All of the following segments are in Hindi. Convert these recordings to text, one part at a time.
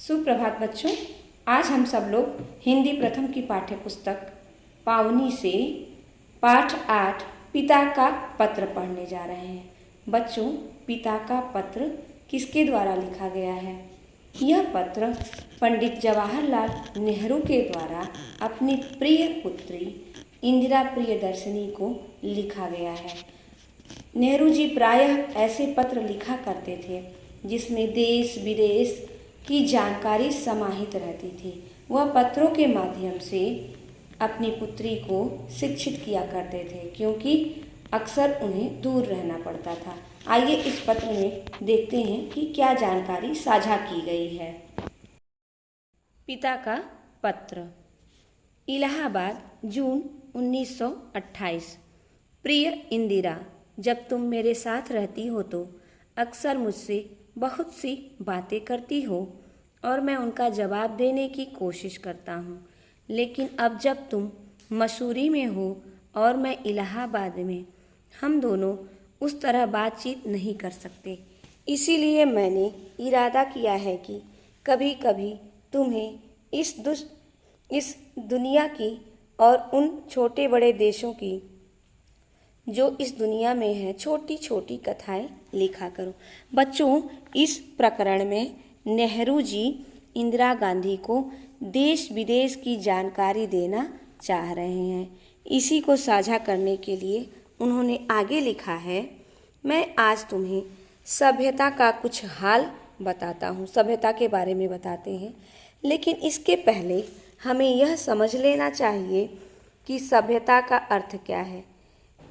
सुप्रभात बच्चों। आज हम सब लोग हिंदी प्रथम की पाठ्य पुस्तक पावनी से पाठ 8 पिता का पत्र पढ़ने जा रहे हैं। बच्चों, पिता का पत्र किसके द्वारा लिखा गया है? यह पत्र पंडित जवाहरलाल नेहरू के द्वारा अपनी प्रिय पुत्री इंदिरा प्रियदर्शिनी को लिखा गया है। नेहरू जी प्रायः ऐसे पत्र लिखा करते थे जिसमें देश विदेश की जानकारी समाहित रहती थी। वह पत्रों के माध्यम से अपनी पुत्री को शिक्षित किया करते थे क्योंकि अक्सर उन्हें दूर रहना पड़ता था। आइए इस पत्र में देखते हैं कि क्या जानकारी साझा की गई है। पिता का पत्र। इलाहाबाद, जून 1928। प्रिय इंदिरा, जब तुम मेरे साथ रहती हो तो अक्सर मुझसे बहुत सी बातें करती हो और मैं उनका जवाब देने की कोशिश करता हूँ, लेकिन अब जब तुम मसूरी में हो और मैं इलाहाबाद में, हम दोनों उस तरह बातचीत नहीं कर सकते। इसीलिए मैंने इरादा किया है कि कभी कभी तुम्हें इस दुनिया की और उन छोटे बड़े देशों की जो इस दुनिया में है छोटी छोटी कथाएं लिखा करो। बच्चों, इस प्रकरण में नेहरू जी इंदिरा गांधी को देश विदेश की जानकारी देना चाह रहे हैं। इसी को साझा करने के लिए उन्होंने आगे लिखा है, मैं आज तुम्हें सभ्यता का कुछ हाल बताता हूँ। सभ्यता के बारे में बताते हैं, लेकिन इसके पहले हमें यह समझ लेना चाहिए कि सभ्यता का अर्थ क्या है।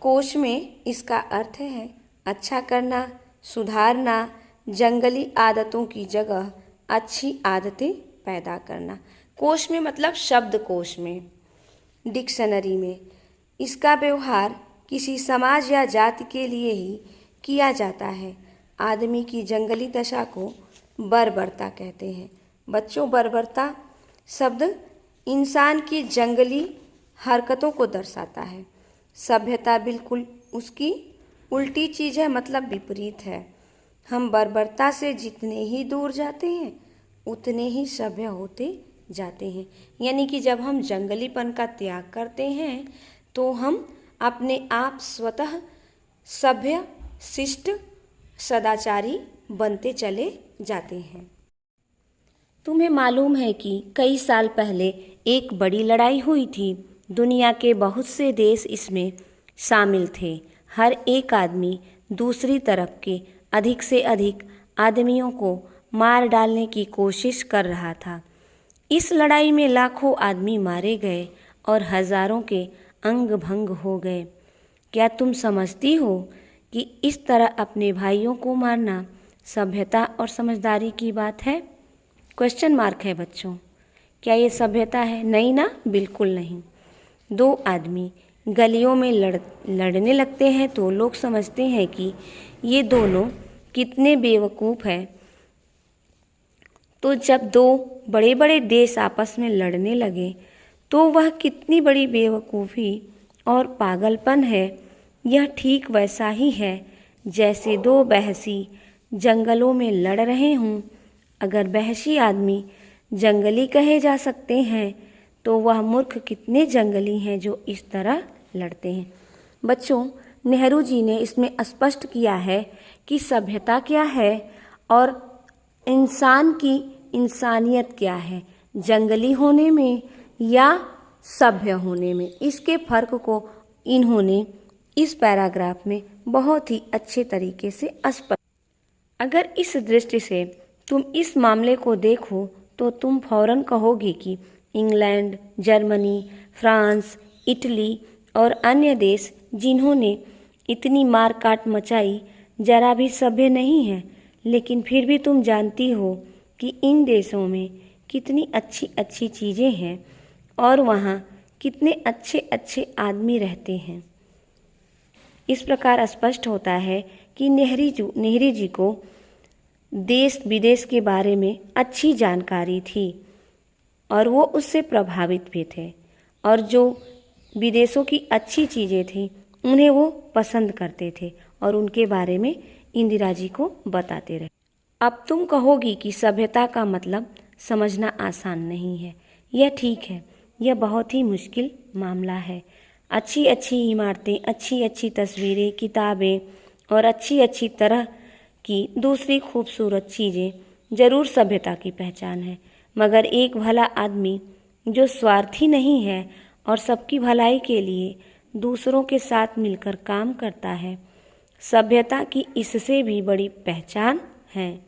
कोश में इसका अर्थ है अच्छा करना, सुधारना, जंगली आदतों की जगह अच्छी आदतें पैदा करना। कोश में मतलब शब्दकोश में, डिक्शनरी में। इसका व्यवहार किसी समाज या जाति के लिए ही किया जाता है। आदमी की जंगली दशा को बर्बरता कहते हैं। बच्चों, बर्बरता शब्द इंसान की जंगली हरकतों को दर्शाता है। सभ्यता बिल्कुल उसकी उल्टी चीज़ है, मतलब विपरीत है। हम बर्बरता से जितने ही दूर जाते हैं उतने ही सभ्य होते जाते हैं। यानी कि जब हम जंगलीपन का त्याग करते हैं तो हम अपने आप स्वतः सभ्य, शिष्ट, सदाचारी बनते चले जाते हैं। तुम्हें मालूम है कि कई साल पहले एक बड़ी लड़ाई हुई थी। दुनिया के बहुत से देश इसमें शामिल थे। हर एक आदमी दूसरी तरफ के अधिक से अधिक आदमियों को मार डालने की कोशिश कर रहा था। इस लड़ाई में लाखों आदमी मारे गए और हजारों के अंग भंग हो गए। क्या तुम समझती हो कि इस तरह अपने भाइयों को मारना सभ्यता और समझदारी की बात है? क्वेश्चन मार्क है बच्चों। क्या ये सभ्यता है? नहीं ना, बिल्कुल नहीं। दो आदमी गलियों में लड़ने लगते हैं तो लोग समझते हैं कि ये दोनों कितने बेवकूफ़ हैं। तो जब दो बड़े बड़े देश आपस में लड़ने लगे तो वह कितनी बड़ी बेवकूफ़ी और पागलपन है। यह ठीक वैसा ही है जैसे दो बहसी जंगलों में लड़ रहे हों। अगर बहसी आदमी जंगली कहे जा सकते हैं तो वह मूर्ख कितने जंगली हैं जो इस तरह लड़ते हैं। बच्चों, नेहरू जी ने इसमें स्पष्ट किया है कि सभ्यता क्या है और इंसान की इंसानियत क्या है, जंगली होने में या सभ्य होने में। इसके फर्क को इन्होंने इस पैराग्राफ में बहुत ही अच्छे तरीके से स्पष्ट। अगर इस दृष्टि से तुम इस मामले को देखो तो तुम फौरन कहोगी कि इंग्लैंड, जर्मनी, फ्रांस, इटली और अन्य देश जिन्होंने इतनी मार काट मचाई जरा भी सभ्य नहीं है। लेकिन फिर भी तुम जानती हो कि इन देशों में कितनी अच्छी अच्छी चीज़ें हैं और वहाँ कितने अच्छे अच्छे आदमी रहते हैं। इस प्रकार स्पष्ट होता है कि नेहरू जी को देश विदेश के बारे में अच्छी जानकारी थी और वो उससे प्रभावित भी थे, और जो विदेशों की अच्छी चीज़ें थी उन्हें वो पसंद करते थे और उनके बारे में इंदिरा जी को बताते रहे। अब तुम कहोगी कि सभ्यता का मतलब समझना आसान नहीं है। यह ठीक है, यह बहुत ही मुश्किल मामला है। अच्छी अच्छी इमारतें, अच्छी अच्छी तस्वीरें, किताबें और अच्छी अच्छी तरह की दूसरी खूबसूरत चीज़ें ज़रूर सभ्यता की पहचान है, मगर एक भला आदमी जो स्वार्थी नहीं है और सबकी भलाई के लिए दूसरों के साथ मिलकर काम करता है, सभ्यता की इससे भी बड़ी पहचान है।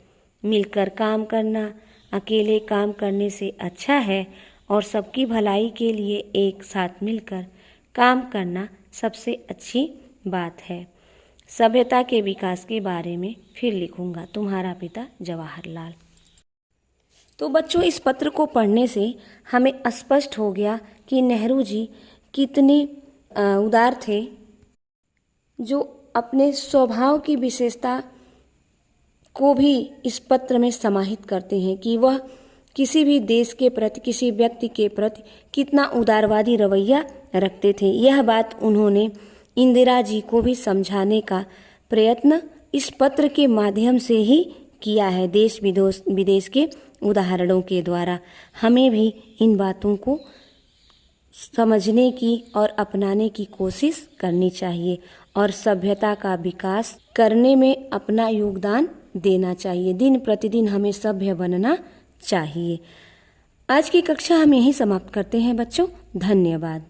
मिलकर काम करना अकेले काम करने से अच्छा है और सबकी भलाई के लिए एक साथ मिलकर काम करना सबसे अच्छी बात है। सभ्यता के विकास के बारे में फिर लिखूंगा। तुम्हारा पिता जवाहरलाल। तो बच्चों, इस पत्र को पढ़ने से हमें स्पष्ट हो गया कि नेहरू जी कितने उदार थे, जो अपने स्वभाव की विशेषता को भी इस पत्र में समाहित करते हैं कि वह किसी भी देश के प्रति, किसी व्यक्ति के प्रति कितना उदारवादी रवैया रखते थे। यह बात उन्होंने इंदिरा जी को भी समझाने का प्रयत्न इस पत्र के माध्यम से ही किया है। देश विदेश के उदाहरणों के द्वारा हमें भी इन बातों को समझने की और अपनाने की कोशिश करनी चाहिए और सभ्यता का विकास करने में अपना योगदान देना चाहिए। दिन प्रतिदिन हमें सभ्य बनना चाहिए। आज की कक्षा हम यहीं समाप्त करते हैं बच्चों। धन्यवाद।